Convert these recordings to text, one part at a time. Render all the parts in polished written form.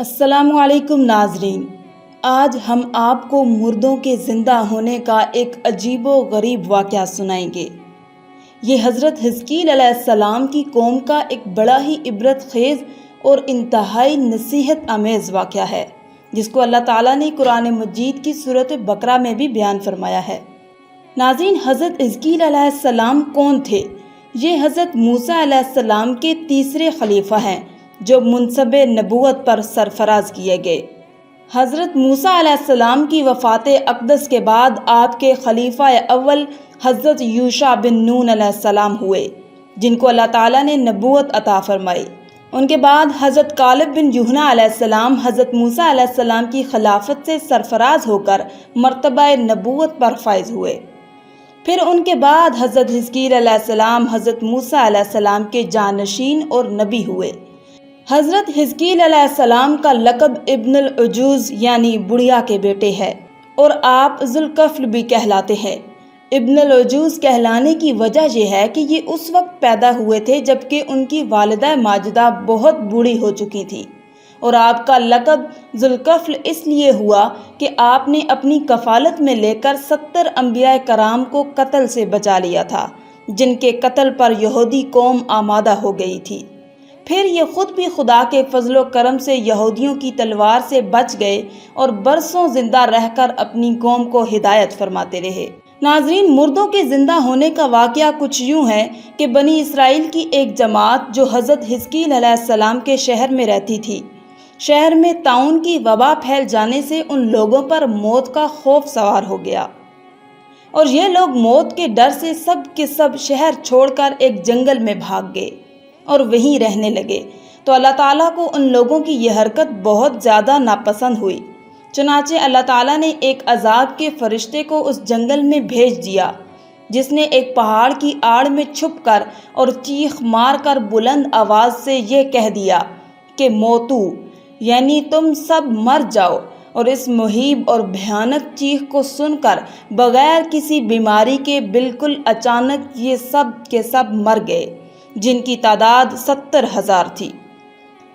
السلام علیکم ناظرین، آج ہم آپ کو مردوں کے زندہ ہونے کا ایک عجیب و غریب واقعہ سنائیں گے۔ یہ حضرت حزقیل علیہ السلام کی قوم کا ایک بڑا ہی عبرت خیز اور انتہائی نصیحت آمیز واقعہ ہے، جس کو اللہ تعالیٰ نے قرآن مجید کی سورۃ بقرہ میں بھی بیان فرمایا ہے۔ ناظرین، حضرت حزقیل علیہ السلام کون تھے؟ یہ حضرت موسیٰ علیہ السلام کے تیسرے خلیفہ ہیں جو منصب نبوت پر سرفراز کیے گئے۔ حضرت موسیٰ علیہ السلام کی وفات اقدس کے بعد آپ کے خلیفہ اول حضرت یوشع بن نون علیہ السلام ہوئے، جن کو اللہ تعالیٰ نے نبوت عطا فرمائی۔ ان کے بعد حضرت کالب بن یحنہ علیہ السلام حضرت موسیٰ علیہ السلام کی خلافت سے سرفراز ہو کر مرتبہ نبوت پر فائز ہوئے۔ پھر ان کے بعد حضرت حزقیل علیہ السلام حضرت موسیٰ علیہ السلام کے جانشین اور نبی ہوئے۔ حضرت حزقیل علیہ السلام کا لقب ابن العجوز یعنی بڑھیا کے بیٹے ہے، اور آپ ذوالکفل بھی کہلاتے ہیں۔ ابن العجوز کہلانے کی وجہ یہ ہے کہ یہ اس وقت پیدا ہوئے تھے جبکہ ان کی والدہ ماجدہ بہت بوڑھی ہو چکی تھی، اور آپ کا لقب ذوالکفل اس لیے ہوا کہ آپ نے اپنی کفالت میں لے کر 70 انبیاء کرام کو قتل سے بچا لیا تھا، جن کے قتل پر یہودی قوم آمادہ ہو گئی تھی۔ پھر یہ خود بھی خدا کے فضل و کرم سے یہودیوں کی تلوار سے بچ گئے اور برسوں زندہ رہ کر اپنی قوم کو ہدایت فرماتے رہے۔ ناظرین، مردوں کے زندہ ہونے کا واقعہ کچھ یوں ہے کہ بنی اسرائیل کی ایک جماعت جو حضرت حزقیل علیہ السلام کے شہر میں رہتی تھی، شہر میں طاعون کی وبا پھیل جانے سے ان لوگوں پر موت کا خوف سوار ہو گیا، اور یہ لوگ موت کے ڈر سے سب کے سب شہر چھوڑ کر ایک جنگل میں بھاگ گئے اور وہیں رہنے لگے۔ تو اللہ تعالیٰ کو ان لوگوں کی یہ حرکت بہت زیادہ ناپسند ہوئی، چنانچہ اللہ تعالیٰ نے ایک عذاب کے فرشتے کو اس جنگل میں بھیج دیا، جس نے ایک پہاڑ کی آڑ میں چھپ کر اور چیخ مار کر بلند آواز سے یہ کہہ دیا کہ موتو، یعنی تم سب مر جاؤ۔ اور اس مہیب اور بھیانک چیخ کو سن کر بغیر کسی بیماری کے بالکل اچانک یہ سب کے سب مر گئے، جن کی تعداد 70,000 تھی۔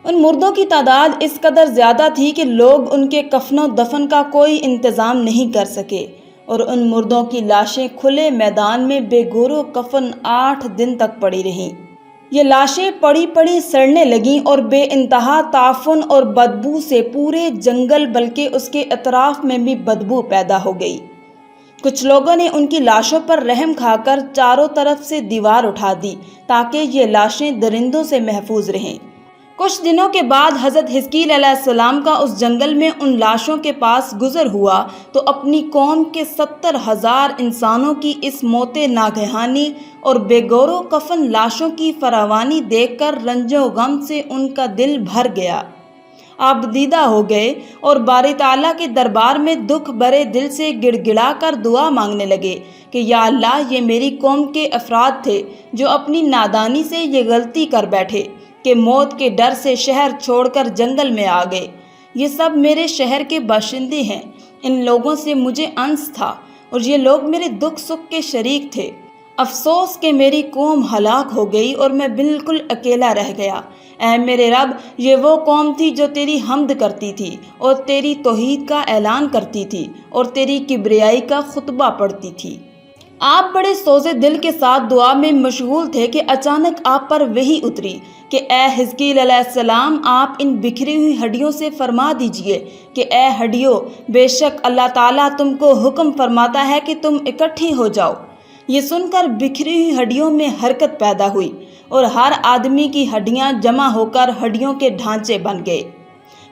ان مردوں کی تعداد اس قدر زیادہ تھی کہ لوگ ان کے کفن و دفن کا کوئی انتظام نہیں کر سکے، اور ان مردوں کی لاشیں کھلے میدان میں بے گور و کفن 8 دن تک پڑی رہیں۔ یہ لاشیں پڑی پڑی سڑنے لگیں اور بے انتہا تعفن اور بدبو سے پورے جنگل بلکہ اس کے اطراف میں بھی بدبو پیدا ہو گئی۔ کچھ لوگوں نے ان کی لاشوں پر رحم کھا کر چاروں طرف سے دیوار اٹھا دی تاکہ یہ لاشیں درندوں سے محفوظ رہیں۔ کچھ دنوں کے بعد حضرت حزقیل علیہ السلام کا اس جنگل میں ان لاشوں کے پاس گزر ہوا تو اپنی قوم کے 70,000 انسانوں کی اس موت ناگہانی اور بے گور و کفن لاشوں کی فراوانی دیکھ کر رنج و غم سے ان کا دل بھر گیا۔ آپ دیدہ ہو گئے اور باری تعالیٰ کے دربار میں دکھ بھرے دل سے گڑ گڑا کر دعا مانگنے لگے کہ یا اللہ، یہ میری قوم کے افراد تھے جو اپنی نادانی سے یہ غلطی کر بیٹھے کہ موت کے ڈر سے شہر چھوڑ کر جنگل میں آ گئے۔ یہ سب میرے شہر کے باشندے ہیں، ان لوگوں سے مجھے انس تھا اور یہ لوگ میرے دکھ سکھ کے شریک تھے۔ افسوس کہ میری قوم ہلاک ہو گئی اور میں بالکل اکیلا رہ گیا۔ اے میرے رب، یہ وہ قوم تھی جو تیری حمد کرتی تھی اور تیری توحید کا اعلان کرتی تھی اور تیری کبریائی کا خطبہ پڑھتی تھی۔ آپ بڑے سوزے دل کے ساتھ دعا میں مشغول تھے کہ اچانک آپ پر وحی اتری کہ اے حزقیل علیہ السلام، آپ ان بکھری ہوئی ہڈیوں سے فرما دیجئے کہ اے ہڈیوں، بے شک اللہ تعالیٰ تم کو حکم فرماتا ہے کہ تم اکٹھی ہو جاؤ۔ یہ سن کر بکھری ہوئی ہڈیوں میں حرکت پیدا ہوئی اور ہر آدمی کی ہڈیاں جمع ہو کر ہڈیوں کے ڈھانچے بن گئے۔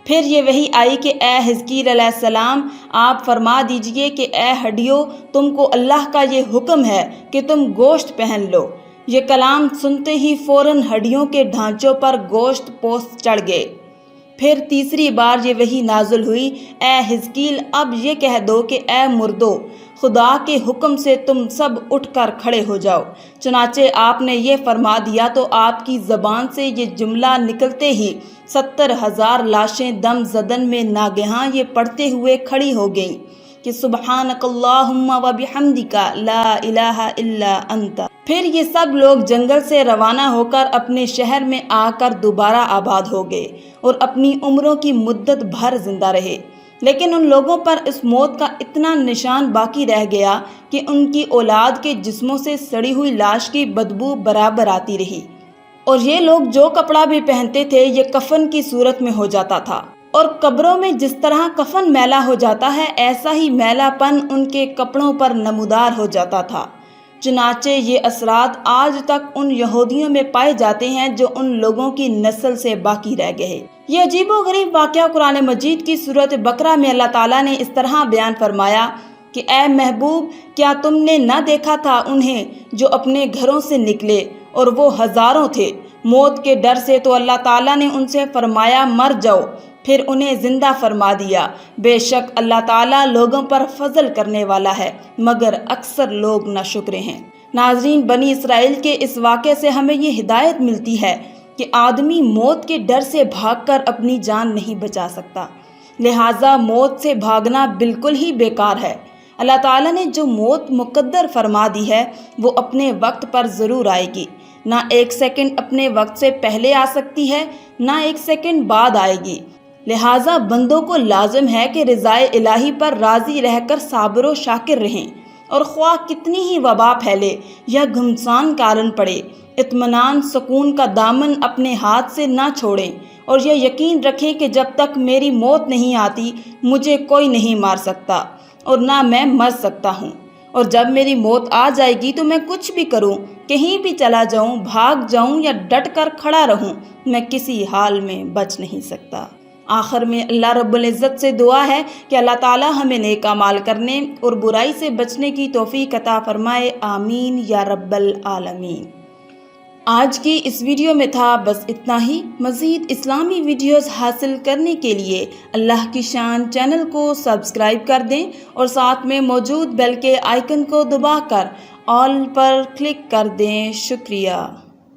پھر یہ وحی آئی کہ اے حزقیل علیہ السلام، آپ فرما دیجئے کہ اے ہڈیوں، تم کو اللہ کا یہ حکم ہے کہ تم گوشت پہن لو۔ یہ کلام سنتے ہی فوراً ہڈیوں کے ڈھانچوں پر گوشت پوست چڑھ گئے۔ پھر تیسری بار یہ وحی نازل ہوئی، اے حزقیل، اب یہ کہہ دو کہ اے مردو، خدا کے حکم سے تم سب اٹھ کر کھڑے ہو جاؤ۔ چنانچہ آپ نے یہ فرما دیا تو آپ کی زبان سے یہ جملہ نکلتے ہی 70,000 لاشیں دم زدن میں ناگہاں یہ پڑھتے ہوئے کھڑی ہو گئیں کہ سبحانک اللہم و بحمدک لا الہ الا انت۔ پھر یہ سب لوگ جنگل سے روانہ ہو کر اپنے شہر میں آ کر دوبارہ آباد ہو گئے اور اپنی عمروں کی مدت بھر زندہ رہے، لیکن ان لوگوں پر اس موت کا اتنا نشان باقی رہ گیا کہ ان کی اولاد کے جسموں سے سڑی ہوئی لاش کی بدبو برابر آتی رہی، اور یہ لوگ جو کپڑا بھی پہنتے تھے یہ کفن کی صورت میں ہو جاتا تھا، اور قبروں میں جس طرح کفن میلا ہو جاتا ہے ایسا ہی میلا پن ان کے کپڑوں پر نمودار ہو جاتا تھا۔ چنانچہ یہ اثرات آج تک ان یہودیوں میں پائے جاتے ہیں جو ان لوگوں کی نسل سے باقی رہ گئے۔ یہ عجیب و غریب واقعہ قرآن مجید کی سورۃ بقرہ میں اللہ تعالیٰ نے اس طرح بیان فرمایا کہ اے محبوب، کیا تم نے نہ دیکھا تھا انہیں جو اپنے گھروں سے نکلے اور وہ ہزاروں تھے، موت کے ڈر سے تو اللہ تعالیٰ نے ان سے فرمایا مر جاؤ، پھر انہیں زندہ فرما دیا۔ بے شک اللہ تعالیٰ لوگوں پر فضل کرنے والا ہے، مگر اکثر لوگ ناشکرے ہیں۔ ناظرین، بنی اسرائیل کے اس واقعے سے ہمیں یہ ہدایت ملتی ہے کہ آدمی موت کے ڈر سے بھاگ کر اپنی جان نہیں بچا سکتا، لہٰذا موت سے بھاگنا بالکل ہی بیکار ہے۔ اللہ تعالیٰ نے جو موت مقدر فرما دی ہے وہ اپنے وقت پر ضرور آئے گی، نہ ایک سیکنڈ اپنے وقت سے پہلے آ سکتی ہے، نہ ایک سیکنڈ بعد آئے گی۔ لہٰذا بندوں کو لازم ہے کہ رضائے الہی پر راضی رہ کر صابر و شاکر رہیں، اور خواہ کتنی ہی وبا پھیلے یا گھمسان کارن پڑے، اطمینان سکون کا دامن اپنے ہاتھ سے نہ چھوڑیں، اور یہ یقین رکھیں کہ جب تک میری موت نہیں آتی مجھے کوئی نہیں مار سکتا اور نہ میں مر سکتا ہوں، اور جب میری موت آ جائے گی تو میں کچھ بھی کروں، کہیں بھی چلا جاؤں، بھاگ جاؤں یا ڈٹ کر کھڑا رہوں، میں کسی حال میں بچ نہیں سکتا۔ آخر میں اللہ رب العزت سے دعا ہے کہ اللہ تعالیٰ ہمیں نیک اعمال کرنے اور برائی سے بچنے کی توفیق عطا فرمائے، آمین یا رب العالمین۔ آج کی اس ویڈیو میں تھا بس اتنا ہی۔ مزید اسلامی ویڈیوز حاصل کرنے کے لیے اللہ کی شان چینل کو سبسکرائب کر دیں اور ساتھ میں موجود بیل کے آئیکن کو دبا کر آل پر کلک کر دیں۔ شکریہ۔